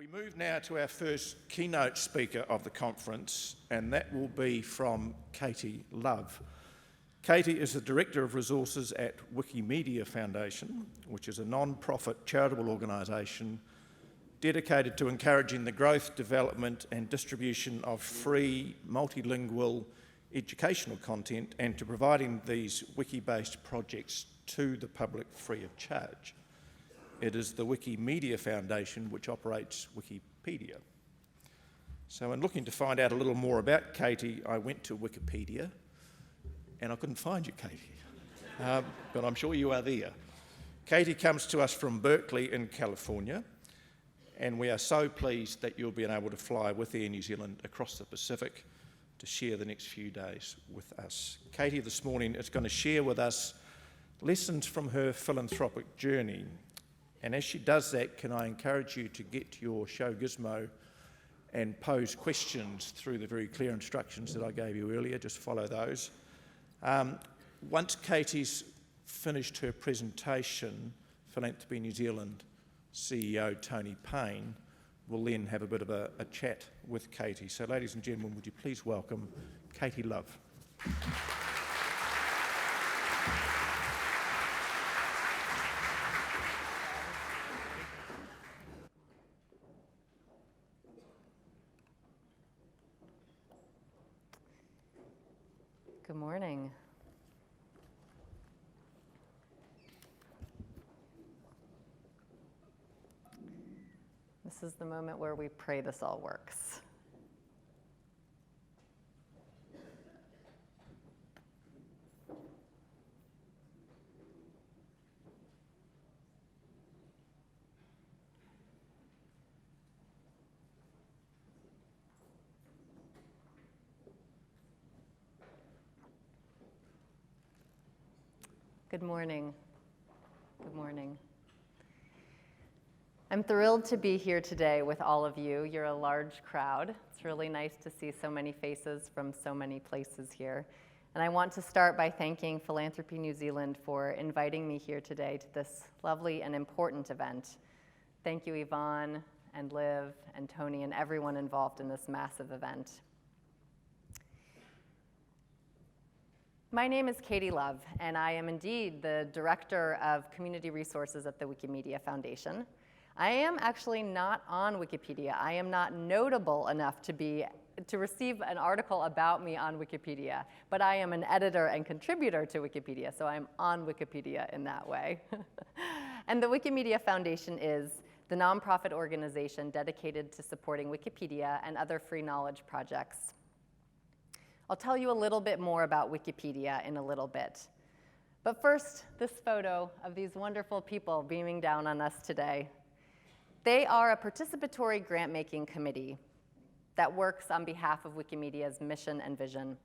We move now to our first keynote speaker of the conference, and that will be from Katy Love. Katy is the Director of Resources at Wikimedia Foundation, which is a non-profit charitable organisation dedicated to encouraging the growth, development and distribution of free, multilingual educational content and to providing these wiki-based projects to the public free of charge. It is the Wikimedia Foundation which operates Wikipedia. So in looking to find out a little more about Katy, I went to Wikipedia and I couldn't find you, Katy, but I'm sure you are there. Katy comes to us from Berkeley in California, and we are so pleased that you'll be able to fly with Air New Zealand across the Pacific to share the next few days with us. Katy this morning is going to share with us lessons from her philanthropic journey. And as she does that, can I encourage you to get your show gizmo and pose questions through the very clear instructions that I gave you earlier. Just follow those. Once Katy's finished her presentation, Philanthropy New Zealand CEO Tony Payne will then have a bit of a chat with Katy. So ladies and gentlemen, would you please welcome Katy Love. Good morning. This is the moment where we pray this all works. Good morning. Good morning. I'm thrilled to be here today with all of you. You're a large crowd. It's really nice to see so many faces from so many places here. And I want to start by thanking Philanthropy New Zealand for inviting me here today to this lovely and important event. Thank you, Yvonne and Liv and Tony and everyone involved in this massive event. My name is Katy Love, and I am indeed the Director of Community Resources at the Wikimedia Foundation. I am actually not on Wikipedia. I am not notable enough to receive an article about me on Wikipedia, but I am an editor and contributor to Wikipedia, so I'm on Wikipedia in that way. And the Wikimedia Foundation is the nonprofit organization dedicated to supporting Wikipedia and other free knowledge projects. I'll tell you a little bit more about Wikipedia in a little bit. But first, this photo of these wonderful people beaming down on us today. They are a participatory grant-making committee that works on behalf of Wikimedia's mission and vision.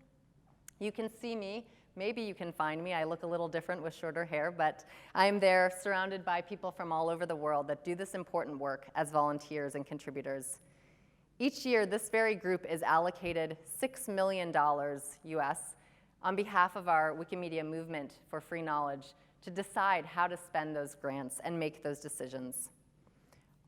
You can see me, maybe you can find me. I look a little different with shorter hair, but I'm there surrounded by people from all over the world that do this important work as volunteers and contributors. Each year, this very group is allocated $6 million US on behalf of our Wikimedia movement for free knowledge to decide how to spend those grants and make those decisions.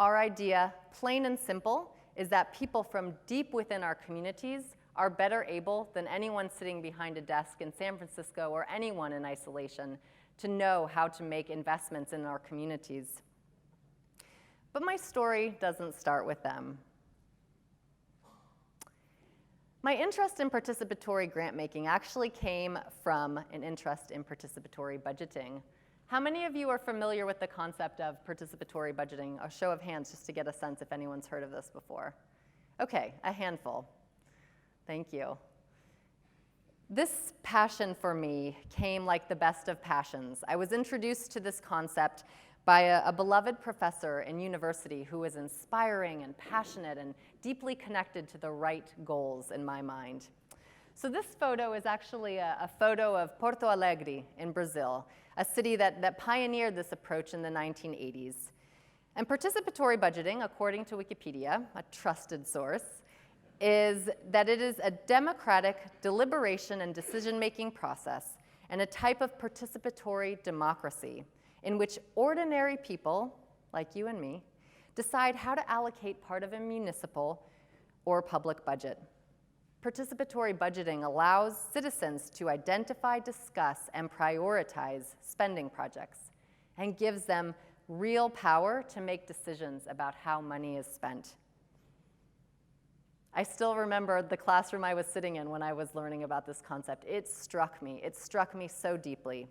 Our idea, plain and simple, is that people from deep within our communities are better able than anyone sitting behind a desk in San Francisco or anyone in isolation to know how to make investments in our communities. But my story doesn't start with them. My interest in participatory grant-making actually came from an interest in participatory budgeting. How many of you are familiar with the concept of participatory budgeting? A show of hands just to get a sense if anyone's heard of this before. Okay, a handful. Thank you. This passion for me came like the best of passions. I was introduced to this concept by a beloved professor in university who was inspiring and passionate and deeply connected to the right goals in my mind. So this photo is actually a photo of Porto Alegre in Brazil, a city that pioneered this approach in the 1980s. And participatory budgeting, according to Wikipedia, a trusted source, is that it is a democratic deliberation and decision-making process and a type of participatory democracy in which ordinary people, like you and me, decide how to allocate part of a municipal or public budget. Participatory budgeting allows citizens to identify, discuss, and prioritize spending projects and gives them real power to make decisions about how money is spent. I still remember the classroom I was sitting in when I was learning about this concept. It struck me so deeply.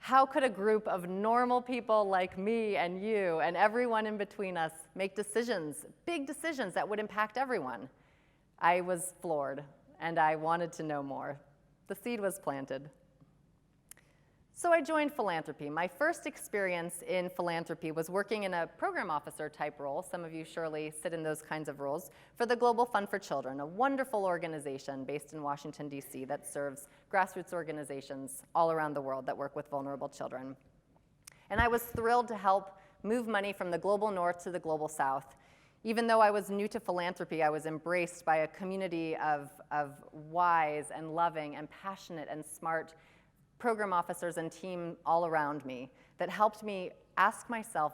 How could a group of normal people like me and you and everyone in between us make decisions, big decisions that would impact everyone? I was floored, and I wanted to know more. The seed was planted. So I joined Philanthropy. My first experience in philanthropy was working in a program officer type role. Some of you surely sit in those kinds of roles for the Global Fund for Children, a wonderful organization based in Washington, D.C. that serves grassroots organizations all around the world that work with vulnerable children. And I was thrilled to help move money from the global north to the global south. Even though I was new to philanthropy, I was embraced by a community of wise and loving and passionate and smart program officers and team all around me that helped me ask myself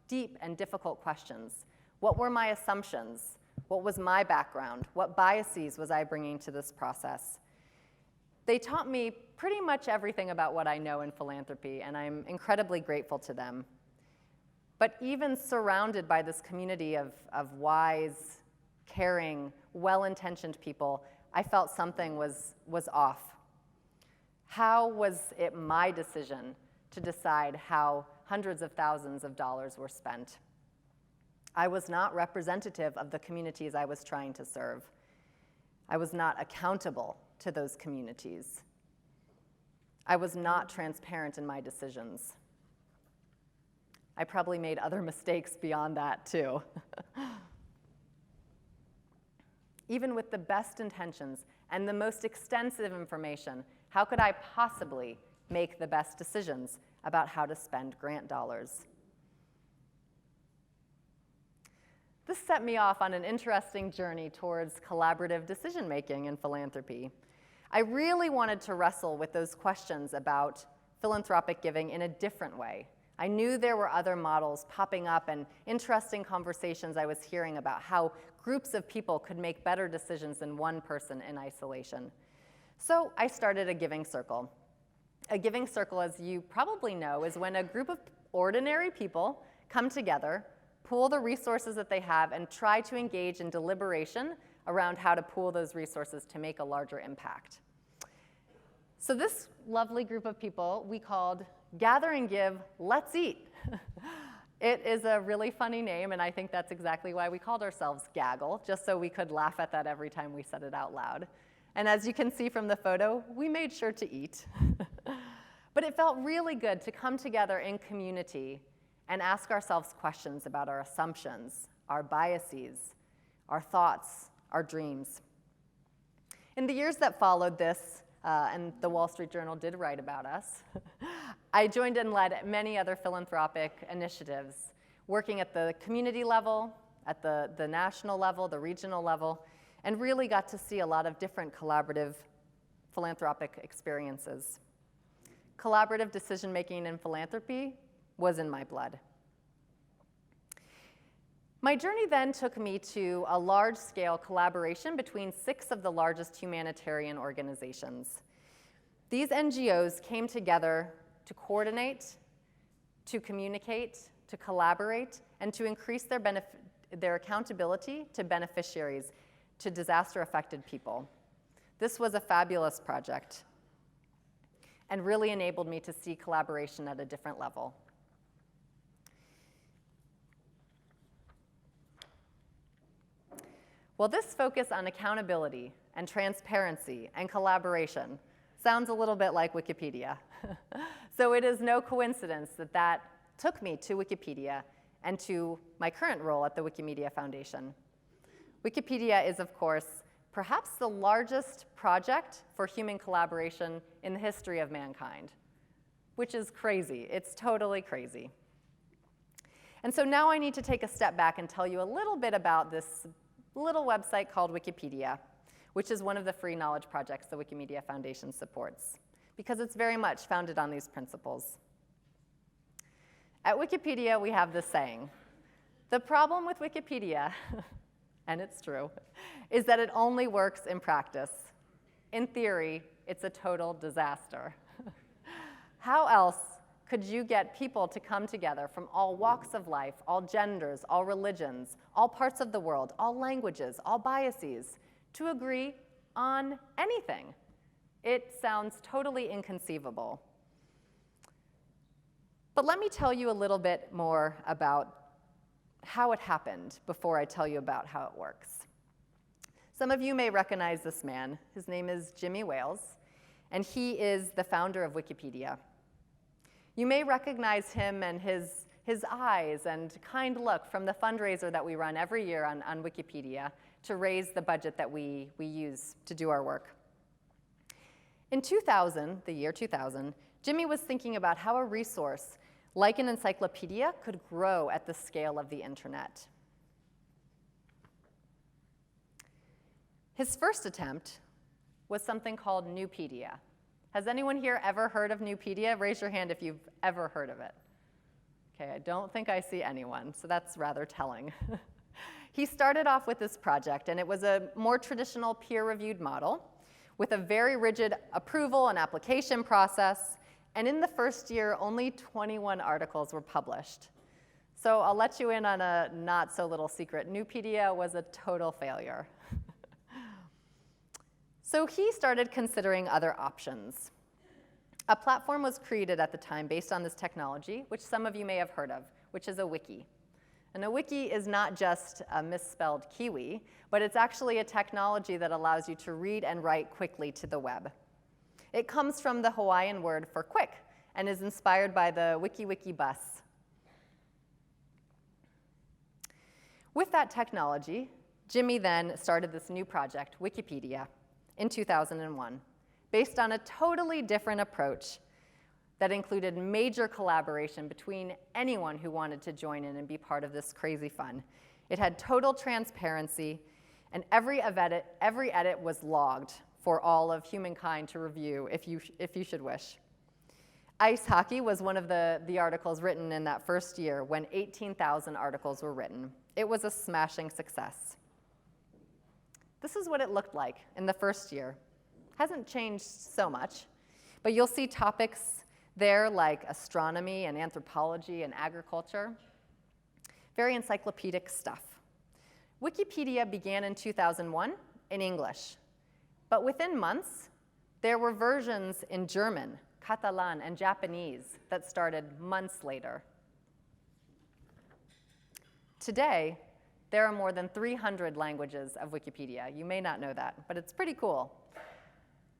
deep and difficult questions. What were my assumptions? What was my background? What biases was I bringing to this process? They taught me pretty much everything about what I know in philanthropy, and I'm incredibly grateful to them. But even surrounded by this community of wise, caring, well-intentioned people, I felt something was off. How was it my decision to decide how hundreds of thousands of dollars were spent? I was not representative of the communities I was trying to serve. I was not accountable to those communities. I was not transparent in my decisions. I probably made other mistakes beyond that too. Even with the best intentions and the most extensive information, how could I possibly make the best decisions about how to spend grant dollars? This set me off on an interesting journey towards collaborative decision-making in philanthropy. I really wanted to wrestle with those questions about philanthropic giving in a different way. I knew there were other models popping up and interesting conversations I was hearing about how groups of people could make better decisions than one person in isolation. So I started a giving circle. A giving circle, as you probably know, is when a group of ordinary people come together, pool the resources that they have, and try to engage in deliberation around how to pool those resources to make a larger impact. So this lovely group of people we called Gather and Give, Let's Eat. It is a really funny name, and I think that's exactly why we called ourselves Gaggle, just so we could laugh at that every time we said it out loud. And as you can see from the photo, we made sure to eat. But it felt really good to come together in community and ask ourselves questions about our assumptions, our biases, our thoughts, our dreams. In the years that followed this, and the Wall Street Journal did write about us, I joined and led many other philanthropic initiatives, working at the community level, at the national level, the regional level, and really got to see a lot of different collaborative philanthropic experiences. Collaborative decision-making in philanthropy was in my blood. My journey then took me to a large-scale collaboration between 6 of the largest humanitarian organizations. These NGOs came together to coordinate, to communicate, to collaborate, and to increase their accountability to beneficiaries, to disaster-affected people. This was a fabulous project and really enabled me to see collaboration at a different level. Well, this focus on accountability and transparency and collaboration sounds a little bit like Wikipedia. So it is no coincidence that that took me to Wikipedia and to my current role at the Wikimedia Foundation. Wikipedia is, of course, perhaps the largest project for human collaboration in the history of mankind, which is crazy. It's totally crazy. And so now I need to take a step back and tell you a little bit about this little website called Wikipedia, which is one of the free knowledge projects the Wikimedia Foundation supports, because it's very much founded on these principles. At Wikipedia, we have this saying, The problem with Wikipedia, and it's true, is that it only works in practice. In theory, it's a total disaster. How else could you get people to come together from all walks of life, all genders, all religions, all parts of the world, all languages, all biases, to agree on anything? It sounds totally inconceivable. But let me tell you a little bit more about how it happened before I tell you about how it works. Some of you may recognize this man. His name is Jimmy Wales, and he is the founder of Wikipedia. You may recognize him and his eyes and kind look from the fundraiser that we run every year on Wikipedia to raise the budget that we use to do our work. In 2000, the year 2000, Jimmy was thinking about how a resource like an encyclopedia could grow at the scale of the internet. His first attempt was something called Newpedia. Has anyone here ever heard of Newpedia? Raise your hand if you've ever heard of it. Okay, I don't think I see anyone, so that's rather telling. He started off with this project, and it was a more traditional peer-reviewed model with a very rigid approval and application process. And in the first year, only 21 articles were published. So I'll let you in on a not-so-little secret. Newpedia was a total failure. So he started considering other options. A platform was created at the time based on this technology, which some of you may have heard of, which is a wiki. And a wiki is not just a misspelled kiwi, but it's actually a technology that allows you to read and write quickly to the web. It comes from the Hawaiian word for quick and is inspired by the wiki bus. With that technology, Jimmy then started this new project, Wikipedia, in 2001, based on a totally different approach that included major collaboration between anyone who wanted to join in and be part of this crazy fun. It had total transparency, and every edit was logged for all of humankind to review if you should wish. Ice hockey was one of the articles written in that first year when 18,000 articles were written. It was a smashing success. This is what it looked like in the first year. Hasn't changed so much, but you'll see topics there like astronomy and anthropology and agriculture. Very encyclopedic stuff. Wikipedia began in 2001 in English. But within months, there were versions in German, Catalan, and Japanese that started months later. Today, there are more than 300 languages of Wikipedia. You may not know that, but it's pretty cool.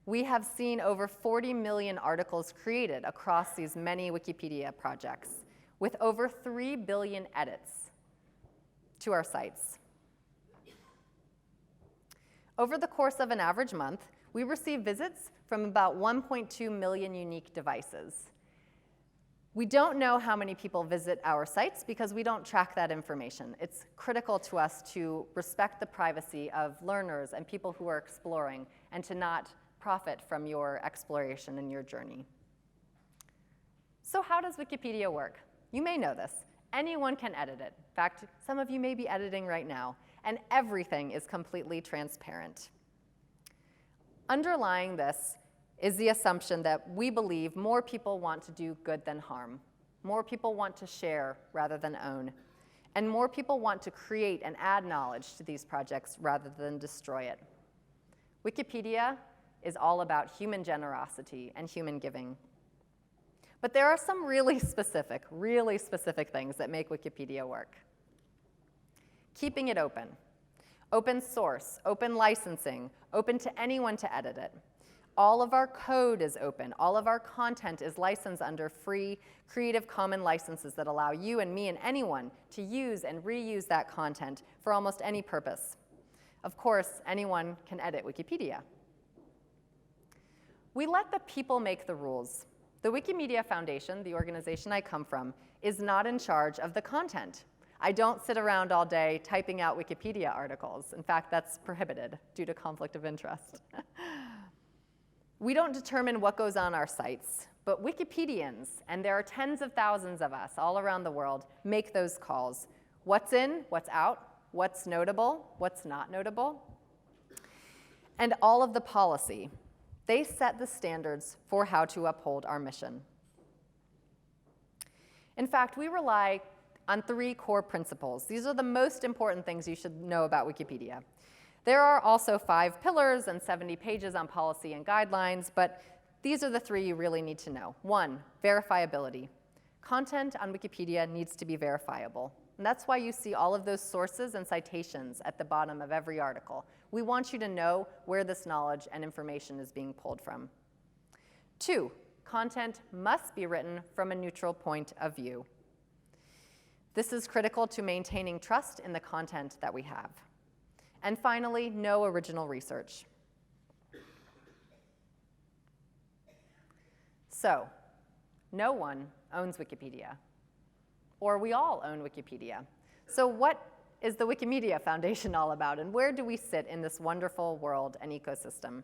We have seen over 40 million articles created across these many Wikipedia projects, with over 3 billion edits to our sites. Over the course of an average month, we receive visits from about 1.2 million unique devices. We don't know how many people visit our sites because we don't track that information. It's critical to us to respect the privacy of learners and people who are exploring and to not profit from your exploration and your journey. So how does Wikipedia work? You may know this. Anyone can edit it. In fact, some of you may be editing right now. And everything is completely transparent. Underlying this is the assumption that we believe more people want to do good than harm. More people want to share rather than own. And more people want to create and add knowledge to these projects rather than destroy it. Wikipedia is all about human generosity and human giving. But there are some really specific things that make Wikipedia work. Keeping it open. Open source, open licensing, open to anyone to edit it. All of our code is open. All of our content is licensed under free Creative Commons licenses that allow you and me and anyone to use and reuse that content for almost any purpose. Of course, anyone can edit Wikipedia. We let the people make the rules. The Wikimedia Foundation, the organization I come from, is not in charge of the content. I don't sit around all day typing out Wikipedia articles. In fact, that's prohibited due to conflict of interest. We don't determine what goes on our sites, but Wikipedians, and there are tens of thousands of us all around the world, make those calls. What's in, what's out, what's notable, what's not notable, and all of the policy. They set the standards for how to uphold our mission. In fact, we rely on 3 core principles. These are the most important things you should know about Wikipedia. There are also 5 pillars and 70 pages on policy and guidelines, but these are the 3 you really need to know. 1, verifiability. Content on Wikipedia needs to be verifiable. And that's why you see all of those sources and citations at the bottom of every article. We want you to know where this knowledge and information is being pulled from. 2, content must be written from a neutral point of view. This is critical to maintaining trust in the content that we have. And finally, no original research. So, no one owns Wikipedia, or we all own Wikipedia. So what is the Wikimedia Foundation all about, and where do we sit in this wonderful world and ecosystem?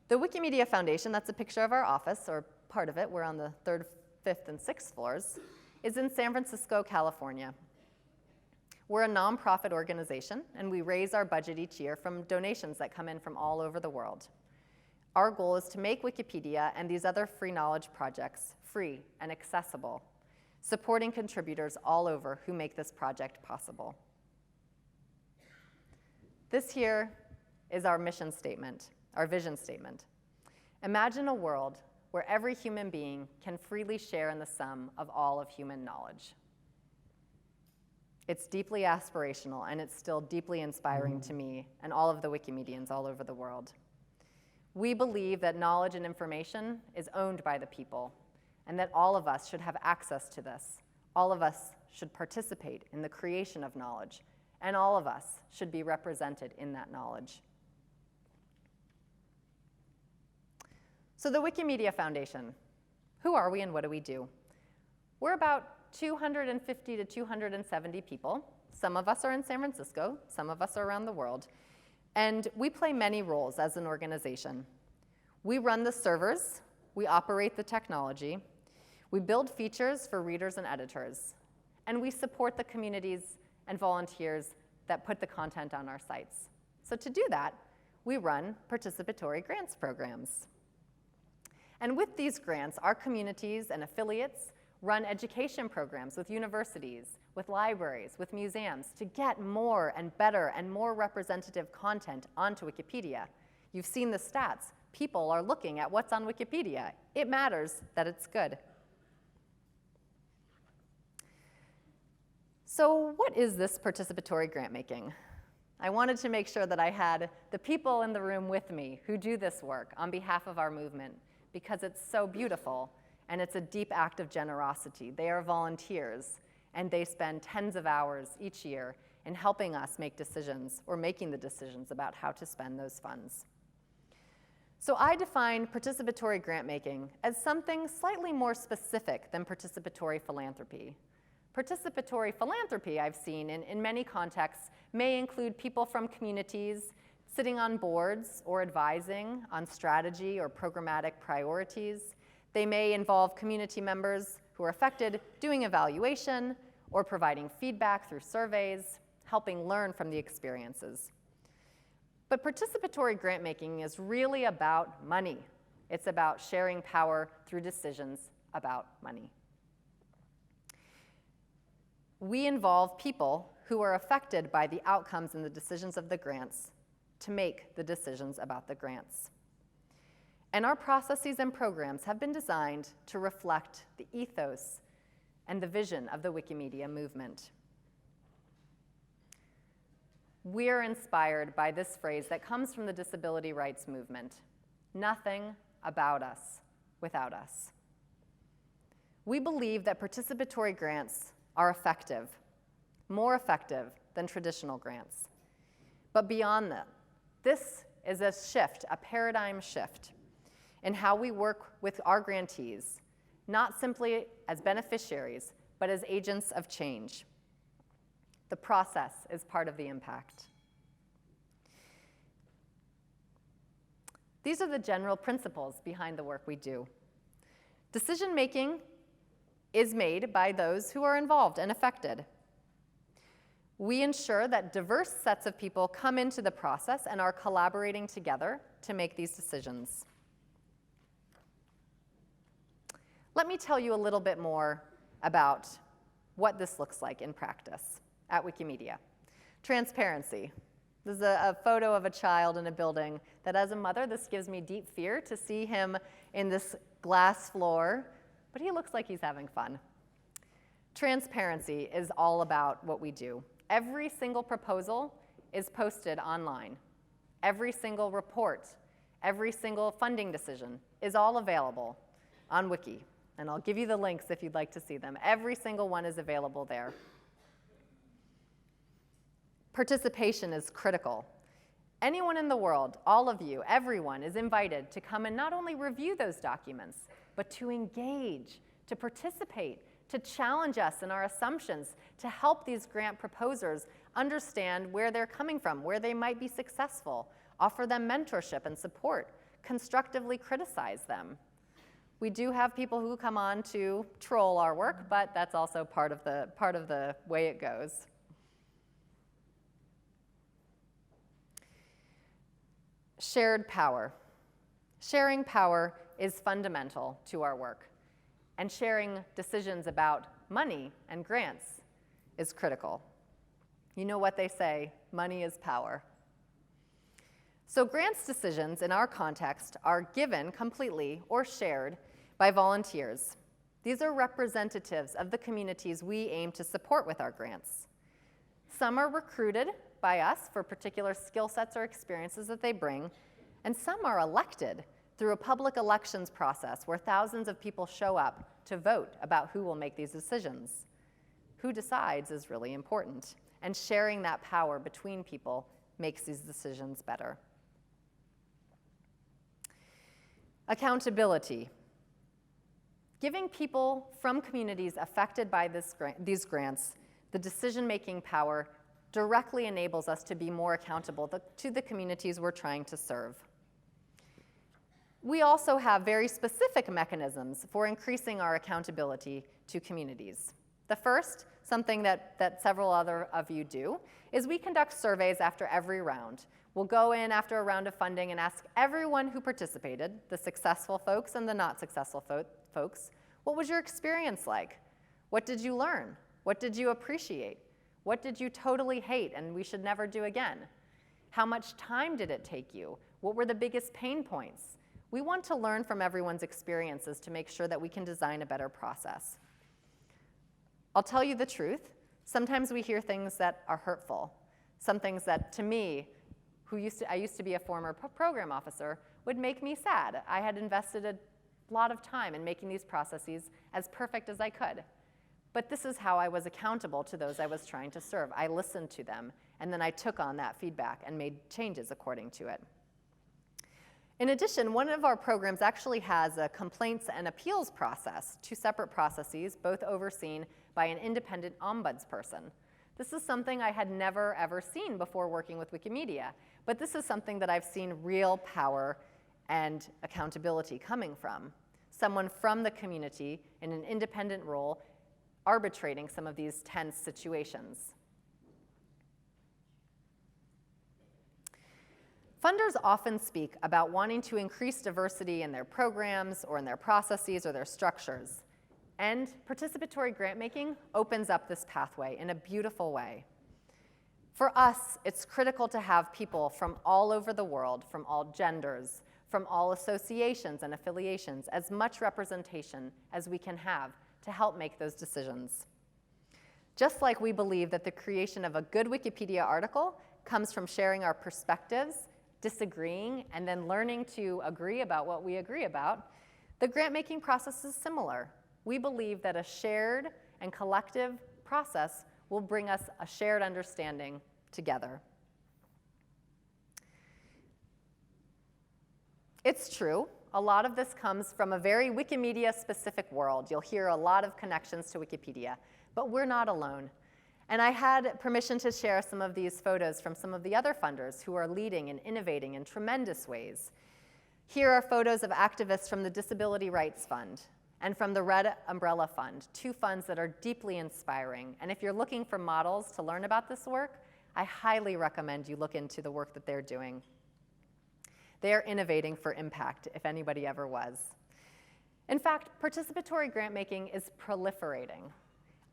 The Wikimedia Foundation, that's a picture of our office, or part of it, we're on the 3rd, 5th, and 6th floors, is in San Francisco, California. We're a nonprofit organization, and we raise our budget each year from donations that come in from all over the world. Our goal is to make Wikipedia and these other free knowledge projects free and accessible, supporting contributors all over who make this project possible. This here is our mission statement, our vision statement. Imagine a world where every human being can freely share in the sum of all of human knowledge. It's deeply aspirational, and it's still deeply inspiring to me and all of the Wikimedians all over the world. We believe that knowledge and information is owned by the people, and that all of us should have access to this. All of us should participate in the creation of knowledge, and all of us should be represented in that knowledge. So the Wikimedia Foundation, who are we and what do we do? We're about 250 to 270 people. Some of us are in San Francisco, some of us are around the world, and we play many roles as an organization. We run the servers, we operate the technology, we build features for readers and editors, and we support the communities and volunteers that put the content on our sites. So to do that, we run participatory grants programs. And with these grants, our communities and affiliates run education programs with universities, with libraries, with museums to get more and better and more representative content onto Wikipedia. You've seen the stats. People are looking at what's on Wikipedia. It matters that it's good. So what is this participatory grant making? I wanted to make sure that I had the people in the room with me who do this work on behalf of our movement, because it's so beautiful and it's a deep act of generosity. They are volunteers, and they spend tens of hours each year in helping us make decisions, or making the decisions about how to spend those funds. So I define participatory grant making as something slightly more specific than participatory philanthropy. Participatory philanthropy, I've seen in many contexts, may include people from communities sitting on boards or advising on strategy or programmatic priorities. They may involve community members who are affected doing evaluation or providing feedback through surveys, helping learn from the experiences. But participatory grant making is really about money. It's about sharing power through decisions about money. We involve people who are affected by the outcomes and the decisions of the grants to make the decisions about the grants. And our processes and programs have been designed to reflect the ethos and the vision of the Wikimedia movement. We're inspired by this phrase that comes from the disability rights movement: nothing about us without us. We believe that participatory grants are effective, more effective than traditional grants. But beyond that, this is a shift, a paradigm shift in how we work with our grantees, not simply as beneficiaries, but as agents of change. The process is part of the impact. These are the general principles behind the work we do. Decision-making is made by those who are involved and affected. We ensure that diverse sets of people come into the process and are collaborating together to make these decisions. Let me tell you a little bit more about what this looks like in practice at Wikimedia. Transparency. This is a photo of a child in a building that, as a mother, this gives me deep fear to see him in this glass floor, but he looks like he's having fun. Transparency is all about what we do. Every single proposal is posted online. Every single report, every single funding decision is all available on Wiki. And I'll give you the links if you'd like to see them. Every single one is available there. Participation is critical. Anyone in the world, all of you, everyone is invited to come and not only review those documents, but to engage, to participate, to challenge us in our assumptions, to help these grant proposers understand where they're coming from, where they might be successful, offer them mentorship and support, constructively criticize them. We do have people who come on to troll our work, but that's also part of the way it goes. Shared power. Sharing power is fundamental to our work, and sharing decisions about money and grants is critical. You know what they say, money is power. So grants decisions in our context are given completely or shared by volunteers. These are representatives of the communities we aim to support with our grants. Some are recruited by us for particular skill sets or experiences that they bring, and some are elected through a public elections process where thousands of people show up to vote about who will make these decisions. Who decides is really important, and sharing that power between people makes these decisions better. Accountability. Giving people from communities affected by these grants the decision-making power directly enables us to be more accountable to the communities we're trying to serve. We also have very specific mechanisms for increasing our accountability to communities. The first, something that several other of you do, is we conduct surveys after every round. We'll go in after a round of funding and ask everyone who participated, the successful folks and the not successful folks, what was your experience like? What did you learn? What did you appreciate? What did you totally hate and we should never do again? How much time did it take you? What were the biggest pain points? We want to learn from everyone's experiences to make sure that we can design a better process. I'll tell you the truth, sometimes we hear things that are hurtful. Some things that, to me, I used to be a former program officer, would make me sad. I had invested a lot of time in making these processes as perfect as I could. But this is how I was accountable to those I was trying to serve. I listened to them, and then I took on that feedback and made changes according to it. In addition, one of our programs actually has a complaints and appeals process, two separate processes, both overseen by an independent ombudsperson. This is something I had never, ever seen before working with Wikimedia, but this is something that I've seen real power and accountability coming from. Someone from the community in an independent role arbitrating some of these tense situations. Funders often speak about wanting to increase diversity in their programs or in their processes or their structures. And participatory grant making opens up this pathway in a beautiful way. For us, it's critical to have people from all over the world, from all genders, from all associations and affiliations, as much representation as we can have to help make those decisions. Just like we believe that the creation of a good Wikipedia article comes from sharing our perspectives, disagreeing, and then learning to agree about what we agree about, the grant-making process is similar. We believe that a shared and collective process will bring us a shared understanding together. It's true, a lot of this comes from a very Wikimedia-specific world. You'll hear a lot of connections to Wikipedia, but we're not alone. And I had permission to share some of these photos from some of the other funders who are leading and innovating in tremendous ways. Here are photos of activists from the Disability Rights Fund, and from the Red Umbrella Fund, two funds that are deeply inspiring. And if you're looking for models to learn about this work, I highly recommend you look into the work that they're doing. They are innovating for impact, if anybody ever was. In fact, participatory grant making is proliferating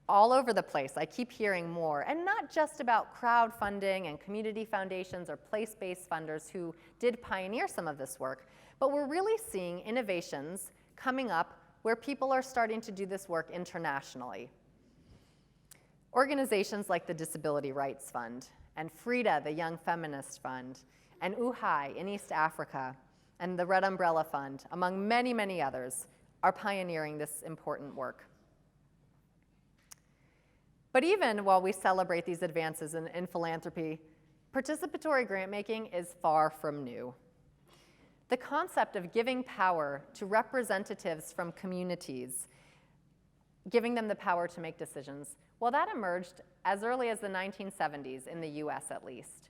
all over the place. I keep hearing more, and not just about crowdfunding and community foundations or place-based funders who did pioneer some of this work, but we're really seeing innovations coming up where people are starting to do this work internationally. Organizations like the Disability Rights Fund, and Frida, the Young Feminist Fund, and UHAI in East Africa, and the Red Umbrella Fund, among many, many others, are pioneering this important work. But even while we celebrate these advances in philanthropy, participatory grant making is far from new. The concept of giving power to representatives from communities, giving them the power to make decisions, well, that emerged as early as the 1970s in the US at least.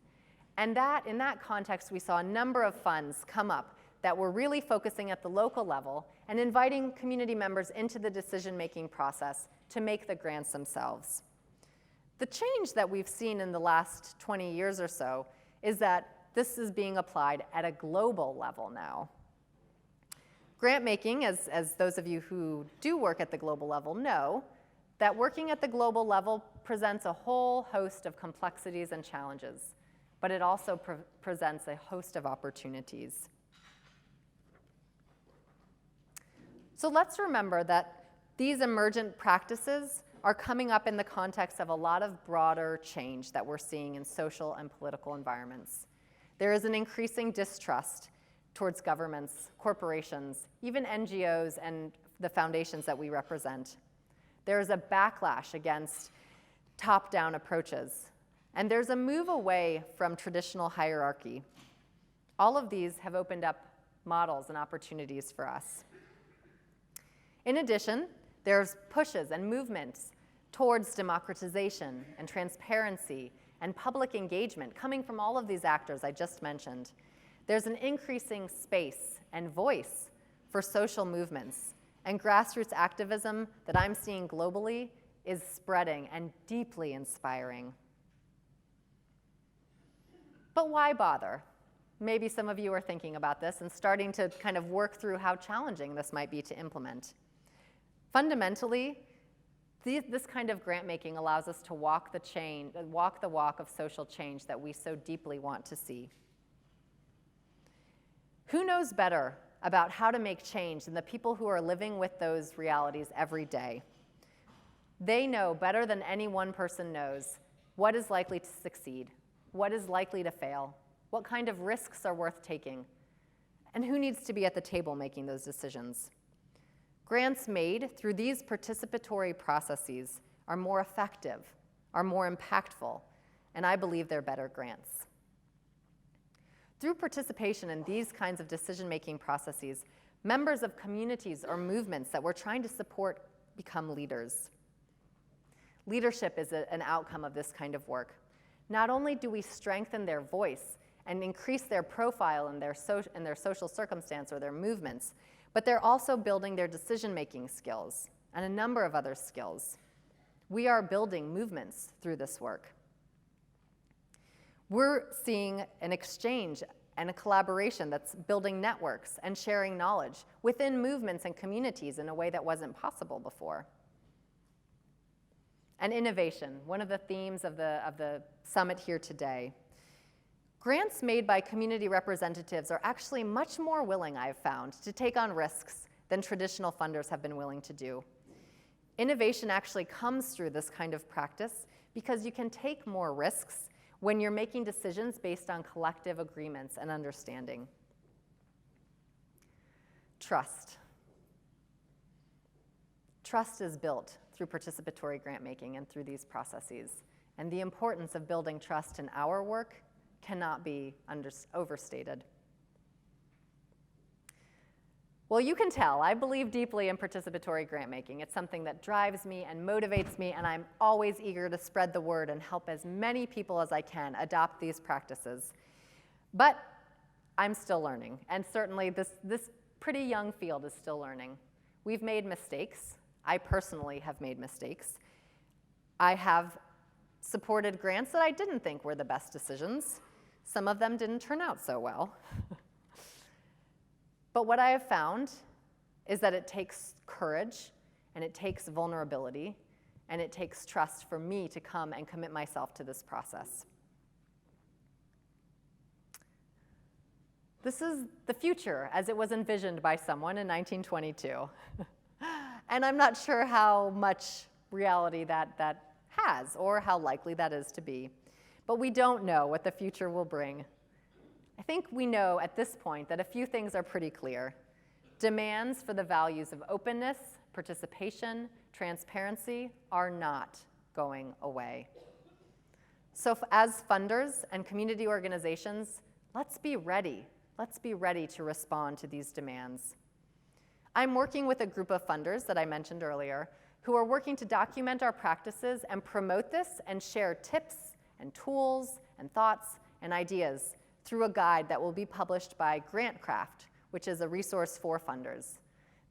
And in that context, we saw a number of funds come up that were really focusing at the local level and inviting community members into the decision-making process to make the grants themselves. The change that we've seen in the last 20 years or so is that this is being applied at a global level now. Grant making, as those of you who do work at the global level know, that working at the global level presents a whole host of complexities and challenges, but it also presents a host of opportunities. So let's remember that these emergent practices are coming up in the context of a lot of broader change that we're seeing in social and political environments. There is an increasing distrust towards governments, corporations, even NGOs and the foundations that we represent. There is a backlash against top-down approaches, and there's a move away from traditional hierarchy. All of these have opened up models and opportunities for us. In addition, there's pushes and movements towards democratization and transparency and public engagement coming from all of these actors I just mentioned. There's an increasing space and voice for social movements, and grassroots activism that I'm seeing globally is spreading and deeply inspiring. But why bother? Maybe some of you are thinking about this and starting to kind of work through how challenging this might be to implement. Fundamentally, this kind of grant making allows us to walk the walk of social change that we so deeply want to see. Who knows better about how to make change than the people who are living with those realities every day? They know better than any one person knows what is likely to succeed, what is likely to fail, what kind of risks are worth taking, and who needs to be at the table making those decisions. Grants made through these participatory processes are more effective, are more impactful, and I believe they're better grants. Through participation in these kinds of decision-making processes, members of communities or movements that we're trying to support become leaders. Leadership is an outcome of this kind of work. Not only do we strengthen their voice and increase their profile in their social circumstance or their movements, but they're also building their decision-making skills and a number of other skills. We are building movements through this work. We're seeing an exchange and a collaboration that's building networks and sharing knowledge within movements and communities in a way that wasn't possible before. And innovation, one of the themes of the summit here today. Grants made by community representatives are actually much more willing, I've found, to take on risks than traditional funders have been willing to do. Innovation actually comes through this kind of practice because you can take more risks when you're making decisions based on collective agreements and understanding. Trust. Trust is built through participatory grant making and through these processes. And the importance of building trust in our work cannot be overstated. Well, you can tell, I believe deeply in participatory grant making. It's something that drives me and motivates me, and I'm always eager to spread the word and help as many people as I can adopt these practices. But I'm still learning, and certainly this pretty young field is still learning. We've made mistakes. I personally have made mistakes. I have supported grants that I didn't think were the best decisions. Some of them didn't turn out so well. But what I have found is that it takes courage, and it takes vulnerability, and it takes trust for me to come and commit myself to this process. This is the future as it was envisioned by someone in 1922. And I'm not sure how much reality that has or how likely that is to be. But we don't know what the future will bring. I think we know at this point that a few things are pretty clear. Demands for the values of openness, participation, transparency are not going away. So as funders and community organizations, let's be ready. Let's be ready to respond to these demands. I'm working with a group of funders that I mentioned earlier who are working to document our practices and promote this and share tips and tools and thoughts and ideas through a guide that will be published by GrantCraft, which is a resource for funders.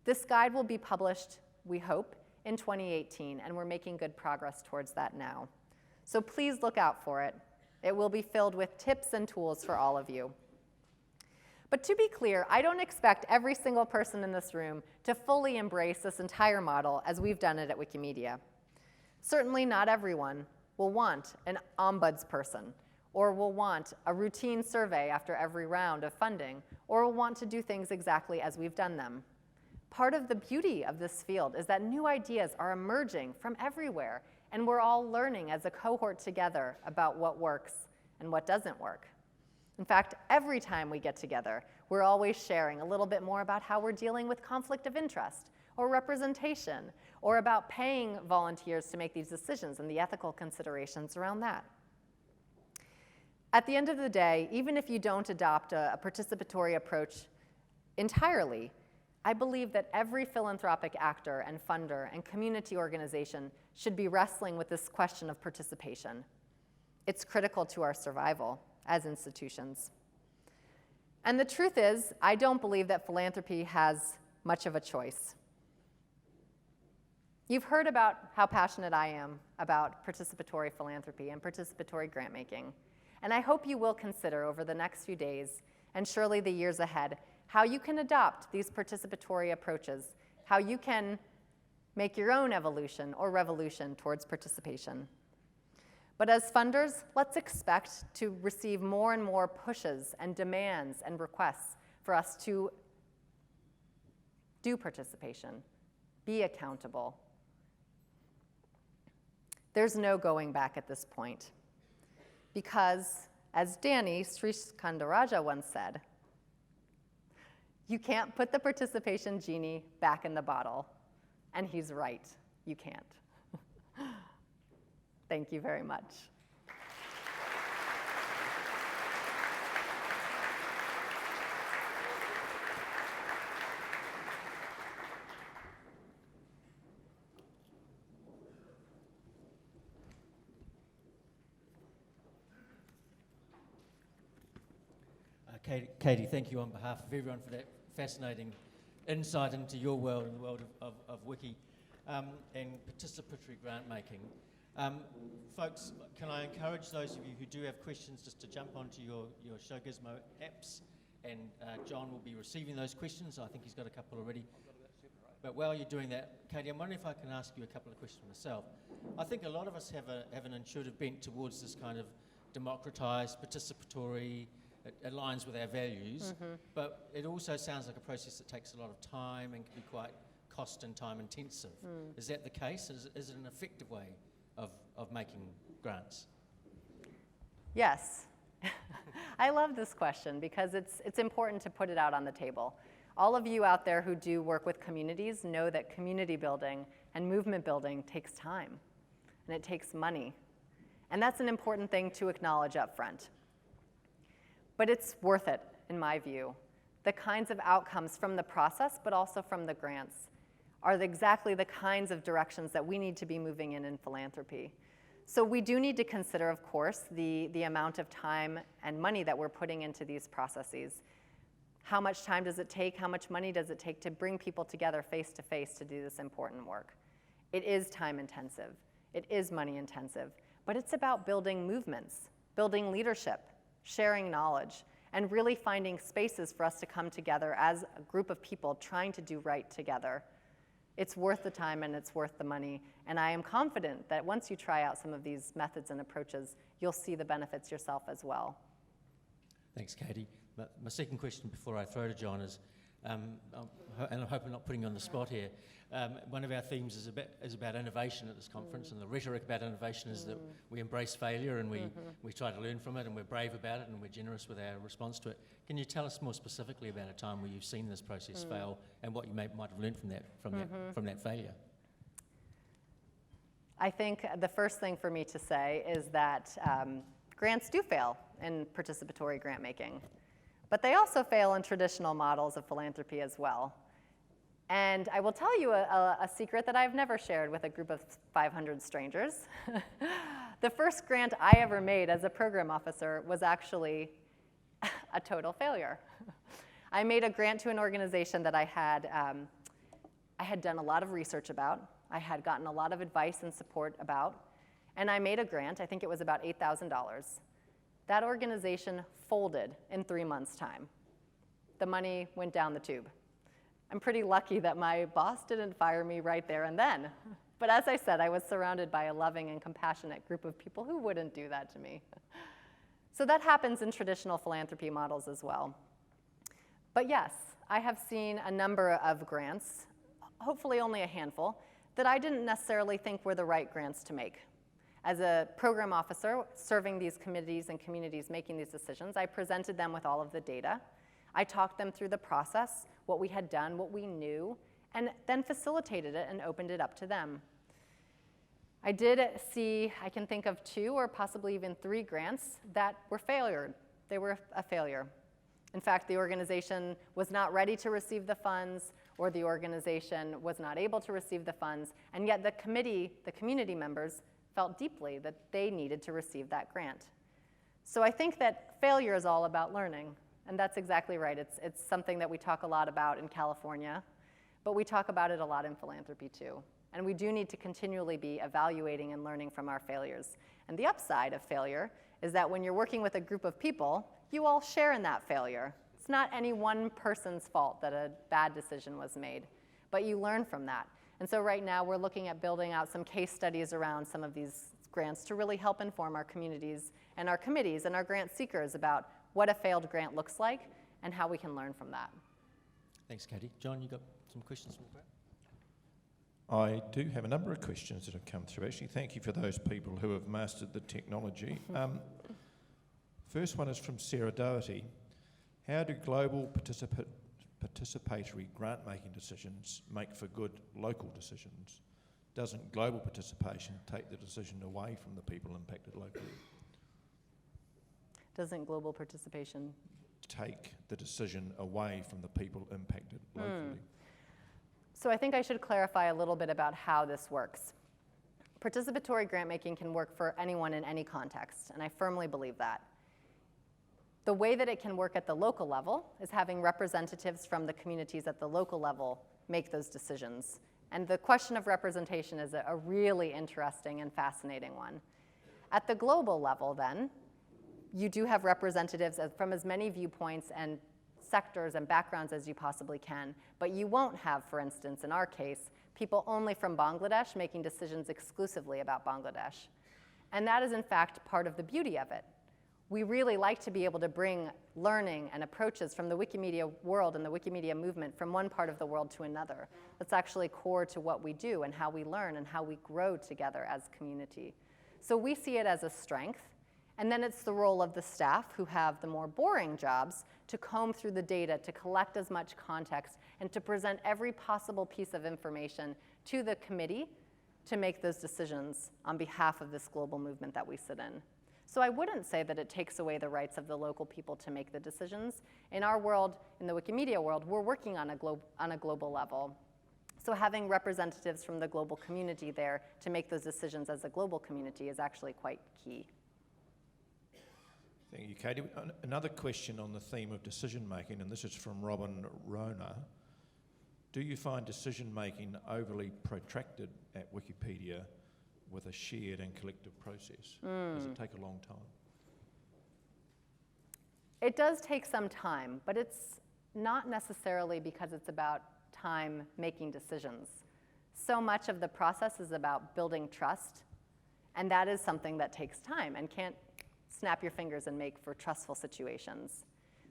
This guide will be published, we hope, in 2018, and we're making good progress towards that now. So please look out for it. It will be filled with tips and tools for all of you. But to be clear, I don't expect every single person in this room to fully embrace this entire model as we've done it at Wikimedia. Certainly not everyone will want an ombudsperson, or will want a routine survey after every round of funding, or will want to do things exactly as we've done them. Part of the beauty of this field is that new ideas are emerging from everywhere, and we're all learning as a cohort together about what works and what doesn't work. In fact, every time we get together, we're always sharing a little bit more about how we're dealing with conflict of interest or representation, or about paying volunteers to make these decisions and the ethical considerations around that. At the end of the day, even if you don't adopt a participatory approach entirely, I believe that every philanthropic actor and funder and community organization should be wrestling with this question of participation. It's critical to our survival as institutions. And the truth is, I don't believe that philanthropy has much of a choice. You've heard about how passionate I am about participatory philanthropy and participatory grant making. And I hope you will consider over the next few days, and surely the years ahead, how you can adopt these participatory approaches, how you can make your own evolution or revolution towards participation. But as funders, let's expect to receive more and more pushes and demands and requests for us to do participation, be accountable. There's no going back at this point. Because, as Danny Sriskandarajah once said, you can't put the participation genie back in the bottle. And he's right, you can't. Thank you very much. Katy, thank you on behalf of everyone for that fascinating insight into your world and the world of Wiki and participatory grant making. Folks, can I encourage those of you who do have questions just to jump onto your ShowGizmo apps, and John will be receiving those questions. I think he's got a couple already. But while you're doing that, Katy, I'm wondering if I can ask you a couple of questions myself. I think a lot of us have an intuitive bent towards this kind of democratized, participatory. It aligns with our values, but it also sounds like a process that takes a lot of time and can be quite cost and time intensive. Is that the case? Is it an effective way of making grants? Yes. I love this question because it's important to put it out on the table. All of you out there who do work with communities know that community building and movement building takes time, and it takes money. And that's an important thing to acknowledge up front. But it's worth it, in my view. The kinds of outcomes from the process, but also from the grants, are exactly the kinds of directions that we need to be moving in philanthropy. So we do need to consider, of course, the amount of time and money that we're putting into these processes. How much time does it take? How much money does it take to bring people together face to face to do this important work? It is time intensive. It is money intensive. But it's about building movements, building leadership, sharing knowledge, and really finding spaces for us to come together as a group of people trying to do right together. It's worth the time and it's worth the money. And I am confident that once you try out some of these methods and approaches, you'll see the benefits yourself as well. Thanks, Katy. My second question before I throw to John is, and I hope I'm not putting you on the spot here, one of our themes is about innovation at this conference, and the rhetoric about innovation is that we embrace failure and we try to learn from it, and we're brave about it, and we're generous with our response to it. Can you tell us more specifically about a time where you've seen this process fail and what you might have learned from that failure? I think the first thing for me to say is that grants do fail in participatory grant making, but they also fail in traditional models of philanthropy as well. And I will tell you a secret that I've never shared with a group of 500 strangers. The first grant I ever made as a program officer was actually a total failure. I made a grant to an organization that I had done a lot of research about. I had gotten a lot of advice and support about. And I made a grant. I think it was about $8,000. That organization folded in 3 months' time. The money went down the tube. I'm pretty lucky that my boss didn't fire me right there and then. But as I said, I was surrounded by a loving and compassionate group of people who wouldn't do that to me. So that happens in traditional philanthropy models as well. But yes, I have seen a number of grants, hopefully only a handful, that I didn't necessarily think were the right grants to make. As a program officer serving these committees and communities making these decisions, I presented them with all of the data. I talked them through the process, what we had done, what we knew, and then facilitated it and opened it up to them. I did see, I can think of 2 or possibly even 3 grants that were failure. They were a failure. In fact, the organization was not ready to receive the funds, or the organization was not able to receive the funds, and yet the community members felt deeply that they needed to receive that grant. So I think that failure is all about learning. And that's exactly right. It's something that we talk a lot about in California, but we talk about it a lot in philanthropy too. And we do need to continually be evaluating and learning from our failures. And the upside of failure is that when you're working with a group of people, you all share in that failure. It's not any one person's fault that a bad decision was made, but you learn from that. And so right now we're looking at building out some case studies around some of these grants to really help inform our communities and our committees and our grant seekers about what a failed grant looks like, and how we can learn from that. Thanks, Katy. John, you got some questions from the crowd? I do have a number of questions that have come through. Actually, thank you for those people who have mastered the technology. First one is from Sarah Doherty. How do global participatory grant-making decisions make for good local decisions? Doesn't global participation take the decision away from the people impacted locally? Doesn't global participation take the decision away from the people impacted locally? So I think I should clarify a little bit about how this works. Participatory grant making can work for anyone in any context, and I firmly believe that. The way that it can work at the local level is having representatives from the communities at the local level make those decisions. And the question of representation is a really interesting and fascinating one. At the global level, then, you do have representatives from as many viewpoints and sectors and backgrounds as you possibly can, but you won't have, for instance, in our case, people only from Bangladesh making decisions exclusively about Bangladesh. And that is, in fact, part of the beauty of it. We really like to be able to bring learning and approaches from the Wikimedia world and the Wikimedia movement from one part of the world to another. That's actually core to what we do and how we learn and how we grow together as a community. So we see it as a strength. And then it's the role of the staff who have the more boring jobs to comb through the data, to collect as much context, and to present every possible piece of information to the committee to make those decisions on behalf of this global movement that we sit in. So I wouldn't say that it takes away the rights of the local people to make the decisions. In our world, in the Wikimedia world, we're working on a global level. So having representatives from the global community there to make those decisions as a global community is actually quite key. Thank you, Katie. Another question on the theme of decision making, and this is from Robin Rona. Do you find decision making overly protracted at Wikipedia with a shared and collective process? Does it take a long time? It does take some time, but it's not necessarily because it's about time making decisions. So much of the process is about building trust, and that is something that takes time and can't snap your fingers and make for trustful situations,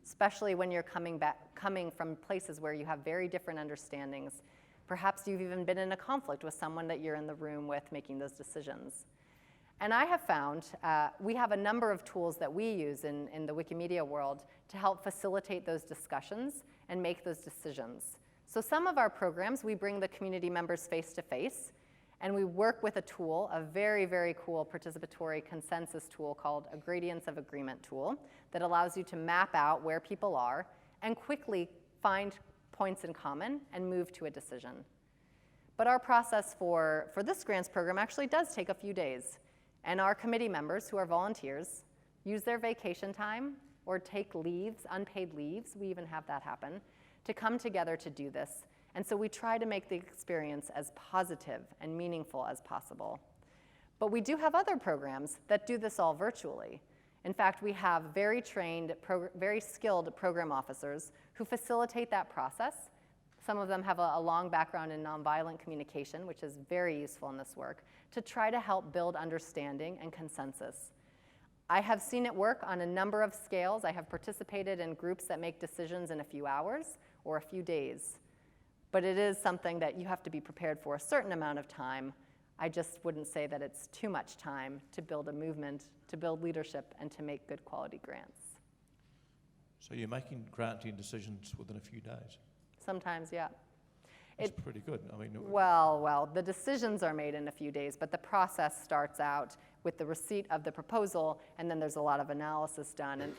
especially when you're coming from places where you have very different understandings. Perhaps you've even been in a conflict with someone that you're in the room with making those decisions. And I have found we have a number of tools that we use in the Wikimedia world to help facilitate those discussions and make those decisions. So some of our programs, we bring the community members face to face, and we work with a tool, a very, very cool participatory consensus tool called a Gradients of Agreement tool that allows you to map out where people are and quickly find points in common and move to a decision. But our process for this grants program actually does take a few days. And our committee members, who are volunteers, use their vacation time or take leaves, unpaid leaves, we even have that happen, to come together to do this. And so we try to make the experience as positive and meaningful as possible. But we do have other programs that do this all virtually. In fact, we have very trained, very skilled program officers who facilitate that process. Some of them have a long background in nonviolent communication, which is very useful in this work, to try to help build understanding and consensus. I have seen it work on a number of scales. I have participated in groups that make decisions in a few hours or a few days. But it is something that you have to be prepared for a certain amount of time. I just wouldn't say that it's too much time to build a movement, to build leadership, and to make good quality grants. So you're making granting decisions within a few days? Sometimes, yeah. It's pretty good. I mean, well, the decisions are made in a few days, but the process starts out with the receipt of the proposal, and then there's a lot of analysis done. And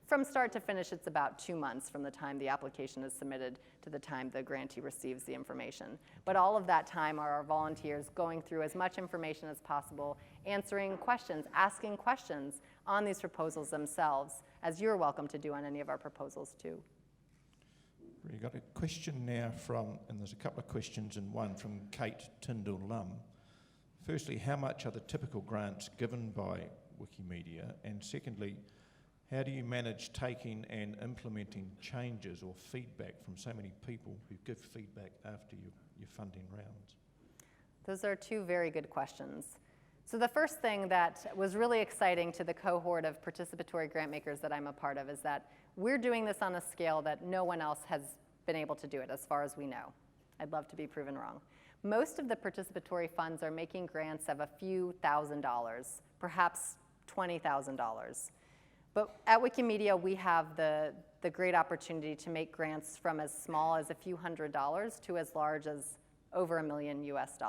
from start to finish, it's about 2 months from the time the application is submitted to the time the grantee receives the information. But all of that time are our volunteers going through as much information as possible, answering questions, asking questions on these proposals themselves, as you're welcome to do on any of our proposals too. We've got a question now from, and there's a couple of questions in one, from Kate Tyndall-Lum. Firstly, how much are the typical grants given by Wikimedia? And secondly, how do you manage taking and implementing changes or feedback from so many people who give feedback after your funding rounds? Those are two very good questions. So the first thing that was really exciting to the cohort of participatory grant makers that I'm a part of is that we're doing this on a scale that no one else has been able to do it, as far as we know. I'd love to be proven wrong. Most of the participatory funds are making grants of a few $1,000s, perhaps $20,000. But at Wikimedia, we have the great opportunity to make grants from as small as a few $100s to as large as over $1 million US.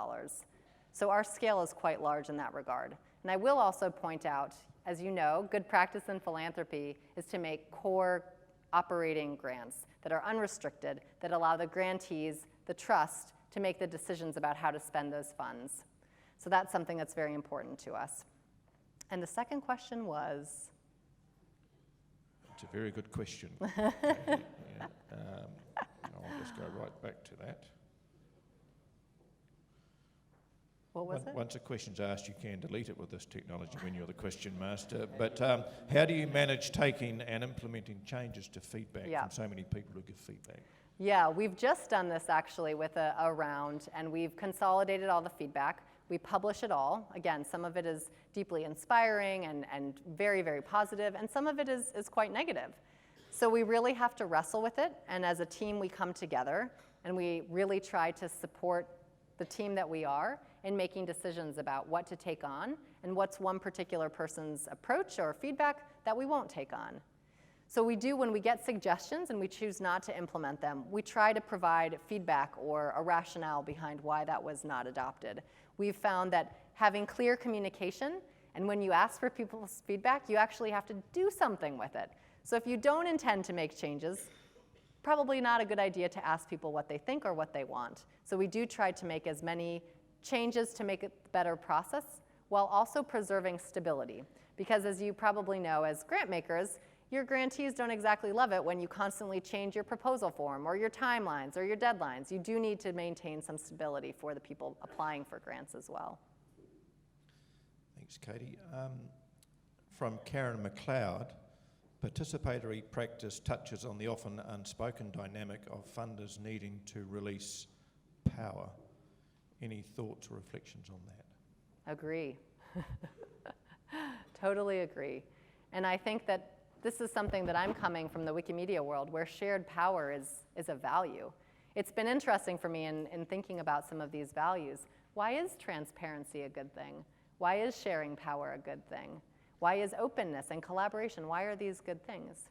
So our scale is quite large in that regard. And I will also point out, as you know, good practice in philanthropy is to make core operating grants that are unrestricted, that allow the grantees, the trust, to make the decisions about how to spend those funds. So that's something that's very important to us. And the second question was? It's a very good question. I'll just go right back to that. What was it? Once a question's asked, you can delete it with this technology when you're the question master. But how do you manage taking and implementing changes to feedback from so many people who give feedback? Yeah, we've just done this actually with a round, and we've consolidated all the feedback. We publish it all. Again, some of it is deeply inspiring and very, very positive, and some of it is quite negative. So we really have to wrestle with it, and as a team we come together, and we really try to support the team that we are in making decisions about what to take on and what's one particular person's approach or feedback that we won't take on. So we do, when we get suggestions and we choose not to implement them, we try to provide feedback or a rationale behind why that was not adopted. We've found that having clear communication, and when you ask for people's feedback, you actually have to do something with it. So if you don't intend to make changes, probably not a good idea to ask people what they think or what they want. So we do try to make as many changes to make it a better process while also preserving stability. Because as you probably know as grant makers, your grantees don't exactly love it when you constantly change your proposal form or your timelines or your deadlines. You do need to maintain some stability for the people applying for grants as well. Thanks, Katy. From Karen McLeod, participatory practice touches on the often unspoken dynamic of funders needing to release power. Any thoughts or reflections on that? Agree. Totally agree. And I think that this is something that I'm coming from the Wikimedia world where shared power is a value. It's been interesting for me in thinking about some of these values. Why is transparency a good thing? Why is sharing power a good thing? Why is openness and collaboration, why are these good things?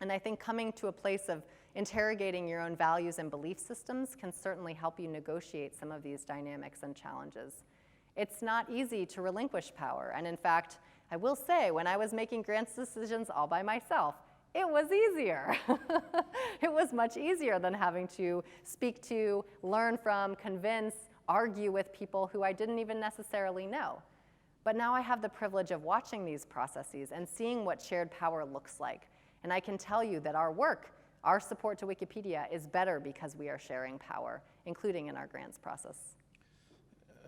And I think coming to a place of interrogating your own values and belief systems can certainly help you negotiate some of these dynamics and challenges. It's not easy to relinquish power, and in fact, I will say, when I was making grants decisions all by myself, it was easier. It was much easier than having to speak to, learn from, convince, argue with people who I didn't even necessarily know. But now I have the privilege of watching these processes and seeing what shared power looks like. And I can tell you that our work, our support to Wikipedia is better because we are sharing power, including in our grants process.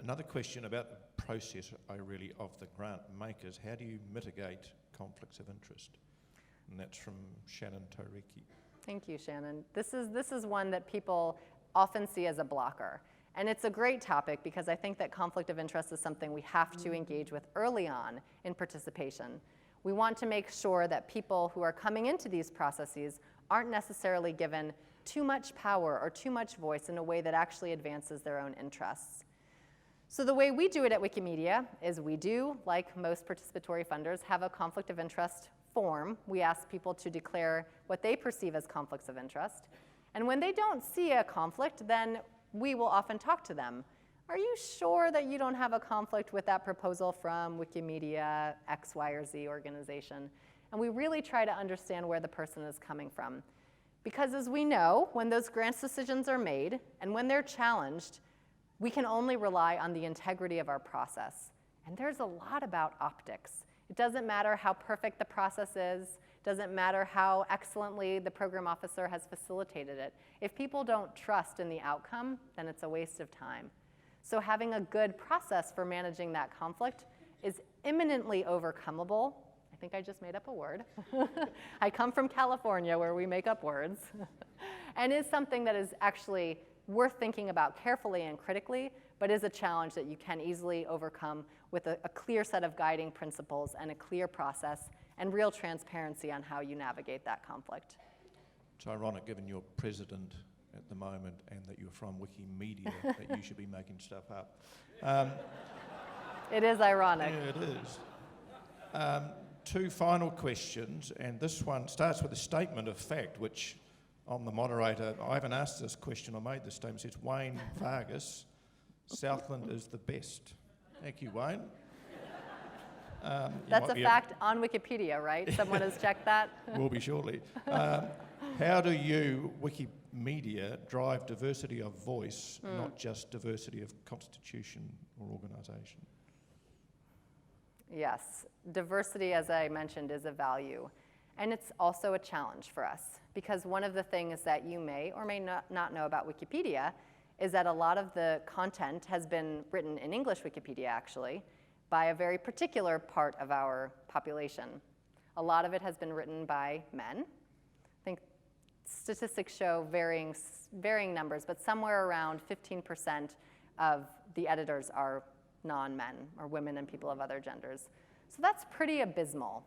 Another question about the process, really, of the grant makers. How do you mitigate conflicts of interest? And that's from Shannon Toriki. Thank you, Shannon. This is one that people often see as a blocker. And it's a great topic because I think that conflict of interest is something we have to engage with early on in participation. We want to make sure that people who are coming into these processes aren't necessarily given too much power or too much voice in a way that actually advances their own interests. So the way we do it at Wikimedia is we do, like most participatory funders, have a conflict of interest form. We ask people to declare what they perceive as conflicts of interest. And when they don't see a conflict, then we will often talk to them. Are you sure that you don't have a conflict with that proposal from Wikimedia X, Y, or Z organization? And we really try to understand where the person is coming from. Because as we know, when those grants decisions are made and when they're challenged, we can only rely on the integrity of our process. And there's a lot about optics. It doesn't matter how perfect the process is. Doesn't matter how excellently the program officer has facilitated it. If people don't trust in the outcome, then it's a waste of time. So having a good process for managing that conflict is imminently overcomable. I think I just made up a word. I come from California where we make up words. And is something that is actually worth thinking about carefully and critically, but is a challenge that you can easily overcome with a clear set of guiding principles and a clear process and real transparency on how you navigate that conflict. It's ironic, given you're president at the moment and that you're from Wikimedia, that you should be making stuff up. It is ironic. Yeah, it is. Two final questions, and this one starts with a statement of fact, which I'm the moderator. I haven't asked this question, I made this statement. It says, Wayne Vargas, Southland is the best. Thank you, Wayne. That's a fact on Wikipedia, right? Someone has checked that? Will be shortly. How do you, Wikimedia, drive diversity of voice, not just diversity of constitution or organisation? Yes, diversity, as I mentioned, is a value. And it's also a challenge for us, because one of the things that you may or may not know about Wikipedia is that a lot of the content has been written in English Wikipedia, actually, by a very particular part of our population. A lot of it has been written by men. I think statistics show varying numbers, but somewhere around 15% of the editors are non-men, or women and people of other genders. So that's pretty abysmal.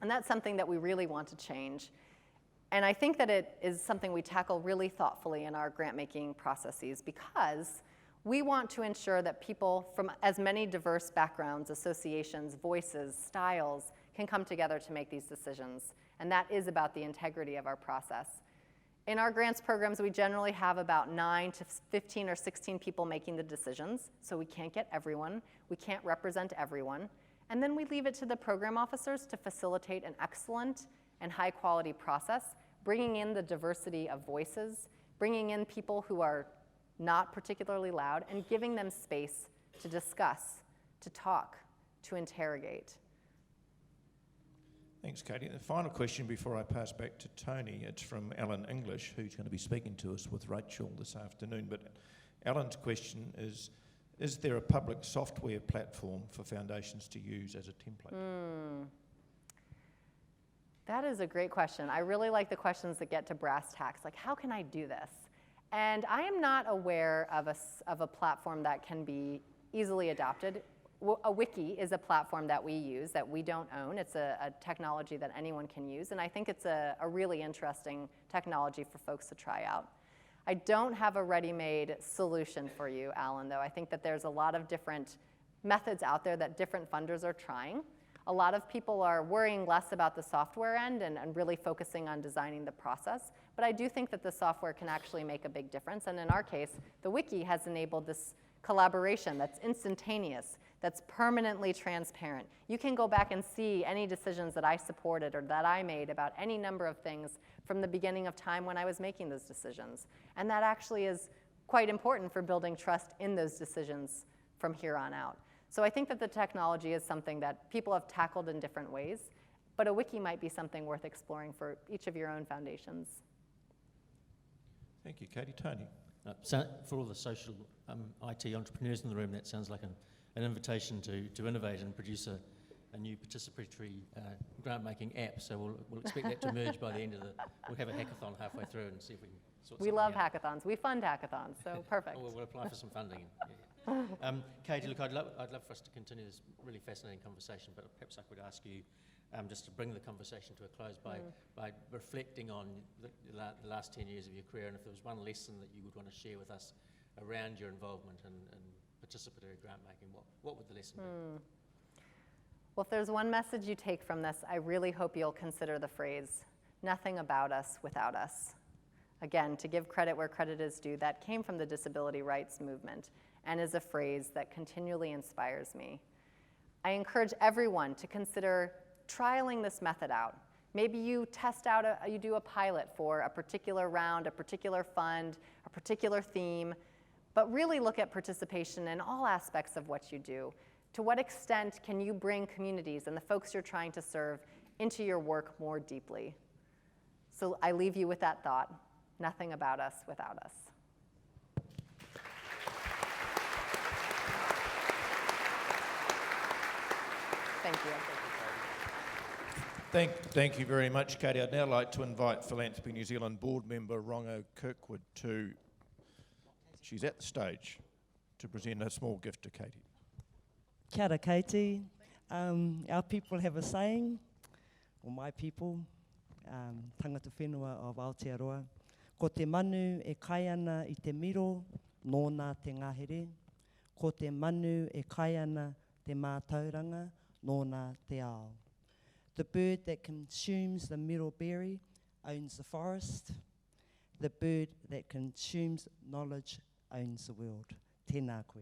And that's something that we really want to change. And I think that it is something we tackle really thoughtfully in our grant-making processes, because we want to ensure that people from as many diverse backgrounds, associations, voices, styles can come together to make these decisions. And that is about the integrity of our process. In our grants programs, we generally have about 9 to 15 or 16 people making the decisions, so we can't get everyone, we can't represent everyone. And then we leave it to the program officers to facilitate an excellent and high quality process, bringing in the diversity of voices, bringing in people who are not particularly loud, and giving them space to discuss, to talk, to interrogate. Thanks, Katie. The final question before I pass back to Tony, it's from Alan English, who's going to be speaking to us with Rachel this afternoon. But Alan's question is there a public software platform for foundations to use as a template? That is a great question. I really like the questions that get to brass tacks, like how can I do this? And I am not aware of a platform that can be easily adopted. A wiki is a platform that we use that we don't own. It's a technology that anyone can use, and I think it's a really interesting technology for folks to try out. I don't have a ready-made solution for you, Alan, though. I think that there's a lot of different methods out there that different funders are trying. A lot of people are worrying less about the software end and really focusing on designing the process. But I do think that the software can actually make a big difference. And in our case, the wiki has enabled this collaboration that's instantaneous, that's permanently transparent. You can go back and see any decisions that I supported or that I made about any number of things from the beginning of time when I was making those decisions. And that actually is quite important for building trust in those decisions from here on out. So I think that the technology is something that people have tackled in different ways, but a wiki might be something worth exploring for each of your own foundations. Thank you, Katie. Tony? So for all the social IT entrepreneurs in the room, that sounds like an invitation to innovate and produce a new participatory grant-making app. So we'll expect that to emerge by the end of we'll have a hackathon halfway through and see if we can sort We love out. Hackathons. We fund hackathons, so perfect. We'll apply for some funding. Katie, look, I'd love for us to continue this really fascinating conversation, but perhaps I could ask you just to bring the conversation to a close by reflecting on the last 10 years of your career, and if there was one lesson that you would want to share with us around your involvement in participatory grant making, what would the lesson be? Well, if there's one message you take from this, I really hope you'll consider the phrase, nothing about us without us. Again, to give credit where credit is due, that came from the disability rights movement and is a phrase that continually inspires me. I encourage everyone to consider trialing this method out. Maybe you test out, you do a pilot for a particular round, a particular fund, a particular theme, but really look at participation in all aspects of what you do. To what extent can you bring communities and the folks you're trying to serve into your work more deeply? So I leave you with that thought, nothing about us without us. Thank you. Thank you very much, Katie. I'd now like to invite Philanthropy New Zealand board member Rongo Kirkwood she's at the stage, to present a small gift to Katie. Kia ora, Katie. Our people have a saying, or my people, tangata whenua of Aotearoa, ko te manu e kai ana I te miro, nōna te ngahere. Ko te manu e kai ana te mātauranga, nōna te ao. The bird that consumes the miro berry owns the forest. The bird that consumes knowledge owns the world. Tēnā koe.